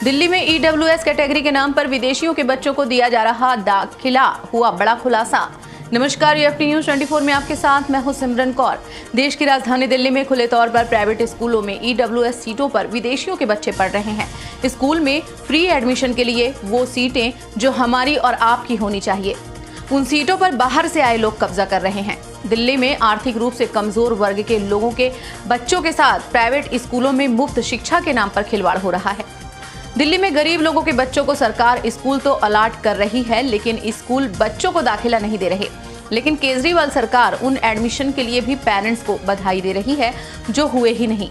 दिल्ली में EWS category के नाम पर विदेशियों के बच्चों को दिया जा रहा दाखिला हुआ बड़ा खुलासा। नमस्कार, यूएफटी न्यूज 24 में आपके साथ मैं हूं सिमरन कौर। देश की राजधानी दिल्ली में खुले तौर पर प्राइवेट स्कूलों में ईडब्ल्यूएस सीटों पर विदेशियों के बच्चे पढ़ रहे हैं। स्कूल में फ्री एडमिशन के लिए वो सीटें जो हमारी और आपकी होनी चाहिए, उन सीटों पर बाहर से आए लोग कब्जा कर रहे हैं। दिल्ली में आर्थिक रूप से कमजोर वर्ग के लोगों के बच्चों के साथ प्राइवेट स्कूलों में मुफ्त शिक्षा के नाम पर खिलवाड़ हो रहा है। दिल्ली में गरीब लोगों के बच्चों को सरकार स्कूल तो अलाट कर रही है, लेकिन स्कूल बच्चों को दाखिला नहीं दे रहे। लेकिन केजरीवाल सरकार उन एडमिशन के लिए भी पेरेंट्स को बधाई दे रही है जो हुए ही नहीं।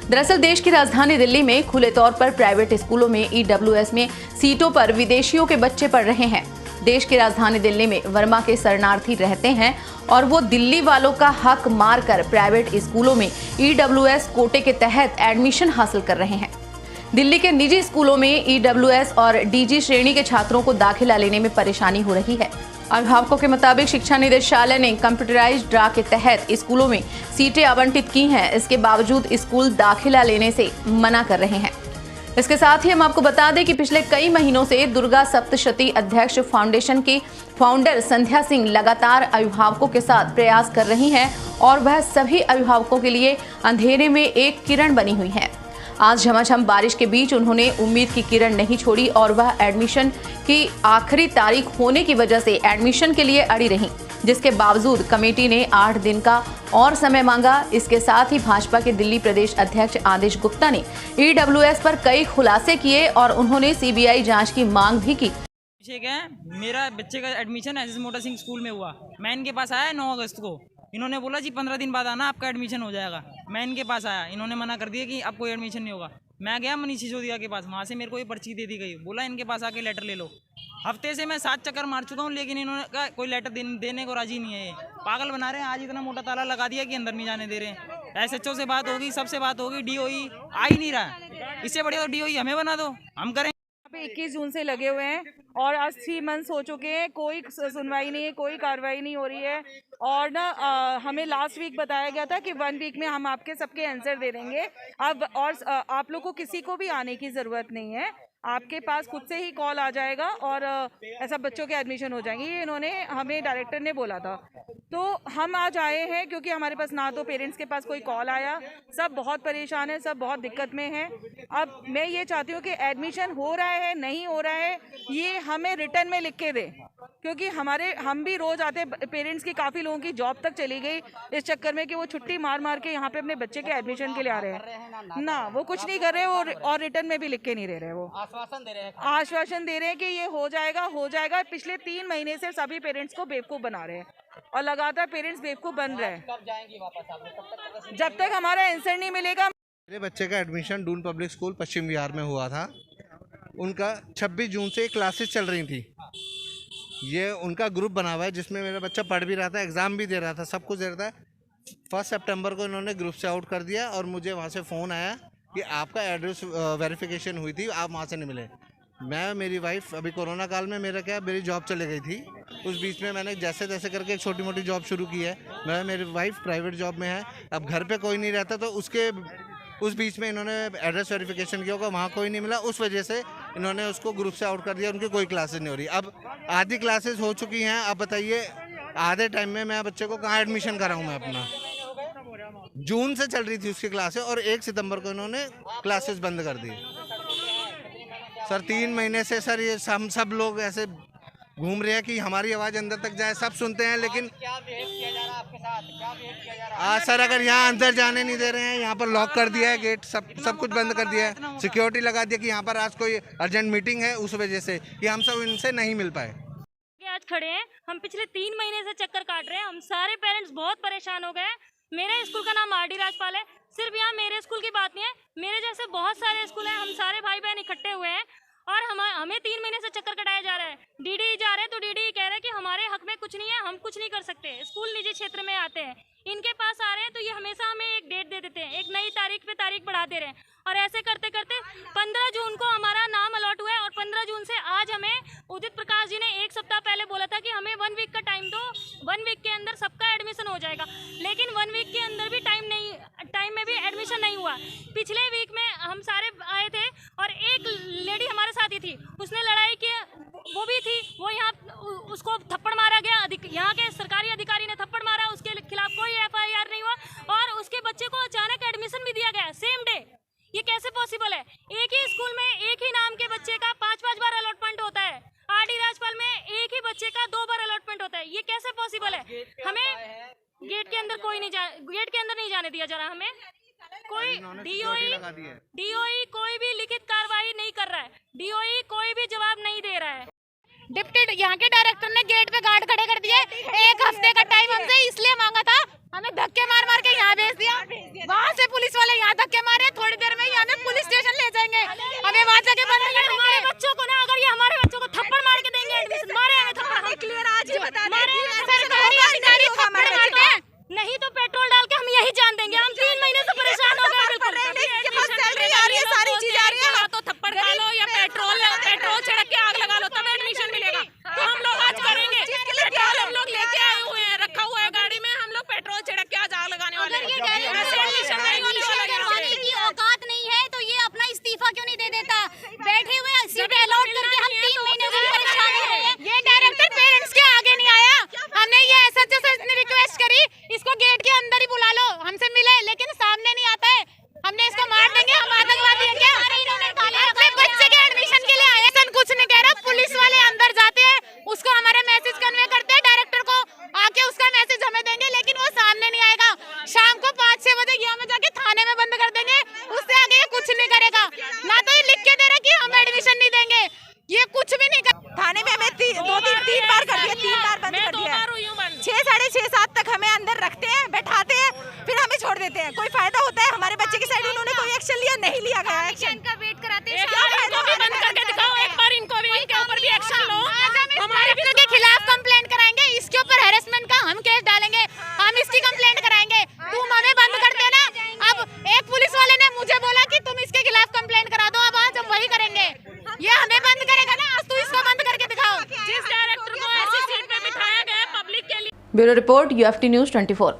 दरअसल देश की राजधानी दिल्ली में खुले तौर पर प्राइवेट स्कूलों में ईडब्ल्यूएस में सीटों पर विदेशियों के बच्चे पढ़ रहे हैं। देश की राजधानी दिल्ली में वर्मा के शरणार्थी रहते हैं और वो दिल्ली वालों का हक मारकर प्राइवेट स्कूलों में ईडब्ल्यूएस कोटे के तहत एडमिशन हासिल कर रहे हैं। दिल्ली के निजी स्कूलों में ईडब्ल्यूएस और डीजी श्रेणी के छात्रों को दाखिला लेने में परेशानी हो रही है। अभिभावकों के मुताबिक शिक्षा निदेशालय ने कंप्यूटराइज्ड ड्रा के तहत स्कूलों में सीटें आवंटित की हैं। इसके बावजूद स्कूल दाखिला लेने से मना कर रहे हैं। इसके साथ ही हम आपको बता दें कि पिछले कई महीनों से दुर्गा सप्तशती अध्यक्ष फाउंडेशन की फाउंडर संध्या सिंह लगातार अभिभावकों के साथ प्रयास कर रही हैं और वह सभी अभिभावकों के लिए अंधेरे में एक किरण बनी हुई है। आज झमाझम बारिश के बीच उन्होंने उम्मीद की किरण नहीं छोड़ी और वह एडमिशन की आखिरी तारीख होने की वजह से एडमिशन के लिए अड़ी रहीं, जिसके बावजूद कमेटी ने 8 दिन का और समय मांगा। इसके साथ ही भाजपा के दिल्ली प्रदेश अध्यक्ष आदेश गुप्ता ने ईडब्ल्यूएस पर कई खुलासे किए और उन्होंने सीबीआई जांच की मांग भी की। मेरा बच्चे का एडमिशन एस मोटा सिंह स्कूल में हुआ। मैं इनके पास आया 9 अगस्त को। इन्होंने बोला जी 15 दिन बाद आना, आपका एडमिशन हो जाएगा। मैं इनके पास आया, इन्होंने मना कर दिया कि अब कोई एडमिशन नहीं होगा। मैं गया मनीष सिसोदिया के पास, वहाँ से मेरे को ये पर्ची दे दी गई, बोला इनके पास आके लेटर ले लो। हफ्ते से मैं 7 चक्कर मार चुका हूँ, लेकिन इन्होंने कहा कोई लेटर देने को राजी नहीं है। ये पागल बना रहे हैं। आज इतना मोटा ताला लगा दिया कि अंदर नहीं जाने दे रहे हैं। एसएचओ से बात होगी, सबसे बात होगी, डीओई आ ही नहीं रहा। इससे बढ़िया तो डीओई हमें बना दो, हम करें। 21 जून से लगे हुए हैं और आज 3 मंथ्स हो चुके हैं, कोई सुनवाई नहीं है, कोई कार्रवाई नहीं हो रही है। और ना हमें लास्ट वीक बताया गया था कि 1 वीक में हम आपके सबके आंसर दे देंगे। अब और आप लोग को किसी को भी आने की ज़रूरत नहीं है, आपके पास खुद से ही कॉल आ जाएगा और ऐसा बच्चों के एडमिशन हो जाएंगे। ये इन्होंने हमें डायरेक्टर ने बोला था, तो हम आज आए हैं क्योंकि हमारे पास ना तो पेरेंट्स के पास कोई कॉल आया, सब बहुत परेशान है, सब बहुत दिक्कत में हैं। अब मैं ये चाहती हूँ कि एडमिशन हो रहा है नहीं हो रहा है ये हमें रिटर्न में लिख के दे, क्योंकि हम भी रोज आते, पेरेंट्स की काफ़ी लोगों की जॉब तक चली गई इस चक्कर में कि वो छुट्टी मार मार के यहाँ पे अपने बच्चे के एडमिशन के लिए आ रहे हैं ना, वो कुछ नहीं कर रहे और रिटर्न में भी लिख के नहीं दे रहे। वो आश्वासन दे रहे हैं कि ये हो जाएगा। पिछले 3 महीने से सभी पेरेंट्स को बेवकूफ़ बना रहे हैं और लगातार पेरेंट्स बेवकूफ़ बन रहे हैं। कब जाएंगी वापस? जब तक हमारा आंसर नहीं मिलेगा। मेरे बच्चे का एडमिशन डून पब्लिक स्कूल पश्चिम बिहार में हुआ था। उनका 26 जून से क्लासेस चल रही थी। ये उनका ग्रुप बना हुआ है जिसमें मेरा बच्चा पढ़ भी रहा था, एग्ज़ाम भी दे रहा था, सब कुछ दे रहा था। 1 सितंबर को इन्होंने ग्रुप से आउट कर दिया और मुझे वहाँ से फ़ोन आया कि आपका एड्रेस वेरिफिकेशन हुई थी, आप वहाँ से नहीं मिले। मैं, मेरी वाइफ, अभी कोरोना काल में मेरी जॉब चली गई थी। उस बीच में मैंने जैसे तैसे करके एक छोटी मोटी जॉब शुरू की है। मेरी वाइफ प्राइवेट जॉब में है, अब घर पे कोई नहीं रहता, तो उस बीच में इन्होंने एड्रेस वेरिफिकेशन किया होगा, वहाँ कोई नहीं मिला, उस वजह से इन्होंने उसको ग्रुप से आउट कर दिया। उनकी कोई क्लासेस नहीं हो रही। अब आधी क्लासेस हो चुकी हैं। अब बताइए आधे टाइम में मैं बच्चे को कहाँ एडमिशन कराऊँ मैं अपना? जून से चल रही थी उसकी क्लासेस और 1 सितंबर को इन्होंने क्लासेस बंद कर दी। सर 3 महीने से सर ये हम सब लोग ऐसे घूम रहे हैं कि हमारी आवाज़ अंदर तक जाए, सब सुनते हैं, लेकिन क्या बिहेव किया जा रहा है आपके साथ? क्या बिहेव किया जा रहा है? आज सर अगर यहाँ अंदर जाने नहीं दे रहे हैं, यहाँ पर लॉक कर दिया है गेट, सब कुछ बंद कर दिया है, सिक्योरिटी लगा दिया कि यहाँ पर आज कोई अर्जेंट मीटिंग है, उस वजह से कि हम सब इनसे नहीं मिल पाए। आज खड़े हैं, हम पिछले 3 महीने से चक्कर काट रहे हैं, हम सारे पेरेंट्स बहुत परेशान हो गए हैं। मेरे स्कूल का नाम आरडी राजपाल है। सिर्फ यहाँ मेरे स्कूल की बात नहीं है, मेरे जैसे बहुत सारे स्कूल हैं, हम सारे भाई बहन इकट्ठे हुए हैं और हमें 3 महीने से चक्कर कटाया जा रहा है। डीडी जा रहे हैं तो डीडी कह रहे हैं कि हमारे हक में कुछ नहीं है, हम कुछ नहीं कर सकते। स्कूल निजी क्षेत्र में आते हैं, इनके पास आ रहे हैं तो ये हमेशा हमें एक डेट दे देते हैं, एक नई तारीख पे तारीख बढ़ा दे रहे हैं और ऐसे करते करते 15 जून को हमारा नाम अलॉट हुआ है और 15 जून से आज हमें उदित प्रकाश जी ने 1 सप्ताह पहले बोला था कि हमें 1 वीक का टाइम दो, 1 वीक के अंदर सबका एडमिशन हो जाएगा। लेकिन 1 वीक के अंदर भी टाइम में भी एडमिशन नहीं हुआ। पिछले वीक में हम सारे आए थे और एक लेडी आती थी, उसने लड़ाई की, वो भी थी, वो यहाँ उसको थप्पड़ मारा गया, यहाँ के सरकारी अधिकारी ने थप्पड़ मारा, उसके खिलाफ कोई FIR नहीं हुआ और उसके बच्चे को अचानक एडमिशन भी दिया गया सेम डे। ये कैसे पॉसिबल है? एक ही स्कूल में एक ही नाम के बच्चे का 5-5 बार अलॉटमेंट होता है। RD राजपाल में एक ही बच्चे का 2 बार अलॉटमेंट होता है। ये कैसे पॉसिबल है? हमें गेट के अंदर गेट के अंदर नहीं जाने दिया जा रहा। हमें कोई DOE कोई भी लिखित कार्रवाई नहीं कर रहा है, DOE कोई भी जवाब नहीं दे रहा है। डिप्टी यहाँ के डायरेक्टर ने गेट पे गार्ड खड़े कर दिए। 1 हफ्ते का टाइम हमसे इसलिए मांगा था, हमें धक्के मार मार के यहाँ भेज दिया। वहाँ से पुलिस वाले यहाँ धक्के मारे, थोड़ी देर में ही हमें पुलिस स्टेशन ले जाएंगे, हमें वहाँ जाके बंद कर देंगे। हमारे बच्चों को ना, अगर ये हमारे बच्चों को थप्पड़ मार के देंगे एडमिशन, मारे हमें थप्पड़, हम क्लियर आज ही बता दें, सरकारी अधिकारी थप्पड़ मारते हैं। नहीं तो पेट्रोल डाल के हम यही जान देंगे। हम 3 महीने से परेशान हो गए। बिल्कुल सैलरी आ रही है, सारी चीज आ रही है, तो थप्पड़ खा लो या पेट्रोल छिड़क के आग लगा लो तब एडमिशन मिलेगा। तो हम लोग आज करेंगे, पेट्रोल हम लोग लेके आए हुए हैं, रखा हुआ है गाड़ी में, हम लोग पेट्रोल छिड़क के आज आग लगाने वाले हैं। औकात नहीं है तो ये अपना इस्तीफा क्यों नहीं दे देता? बैठे हुए सीट अलॉट करके हम 3 महीने से परेशान हो रहे हैं। ये डायरेक्टर पेरेंट्स के आगे नहीं आया। हमने ये SHO से इतनी रिक्वेस्ट करी, इसको गेट के अंदर ही बुला लो, हमसे मिले, लेकिन सामने नहीं आता है। हमने इसको मार देंगे, हम आतंकवादी हैं क्या? अपने बच्चे के एडमिशन के लिए आए, ऐसा कुछ नहीं कह रहा। पुलिस वाले अंदर जाते हैं, उसको हमारा मैसेज कन्वे करते हैं, डायरेक्टर को आके उसका मैसेज हमें देंगे, लेकिन वो सामने नहीं आएगा। शाम को 5-6 बजे ये हमें जाके थाने में बंद कर देंगे, उससे आगे ये कुछ नहीं करेगा। ना तो ये लिख के दे रहा कि हम एडमिशन नहीं देंगे, ये कुछ भी नहीं कर। थाने में हमें 2-3 बार कर दिया, 3 बार बंद कर दिया। 6, 6:30, 7 तक हमें अंदर रखते हैं, बैठाते हैं, फिर हमें छोड़ देते हैं। कोई फायदा होता है हमारे बच्चे की साइड? उन्होंने कोई एक्शन लिया? नहीं लिया गया एक्शन का वेट कराते हैं। इनको भी बंद करके दिखाओ एक बार, इनको भी, इनके ऊपर भी एक्शन लो। हमारे बच्चों के खिलाफ कंप्लेंट कराएंगे, इसके ऊपर हैरेसमेंट का हम केस डालेंगे, हम इसकी कंप्लेंट कराएंगे। तुम हमें बंद कर देना। अब एक पुलिस वाले ने मुझे बोला कि तुम इसके खिलाफ कंप्लेंट करा दो, अब आज हम वही करेंगे। ये हमें बंद करेगा ना, आज तू इसको बंद करके दिखाओ। जिस डायरेक्टर को ऐसी सीट पे बिठाया गया है पब्लिक के लिए। Bureau report UFT News 24।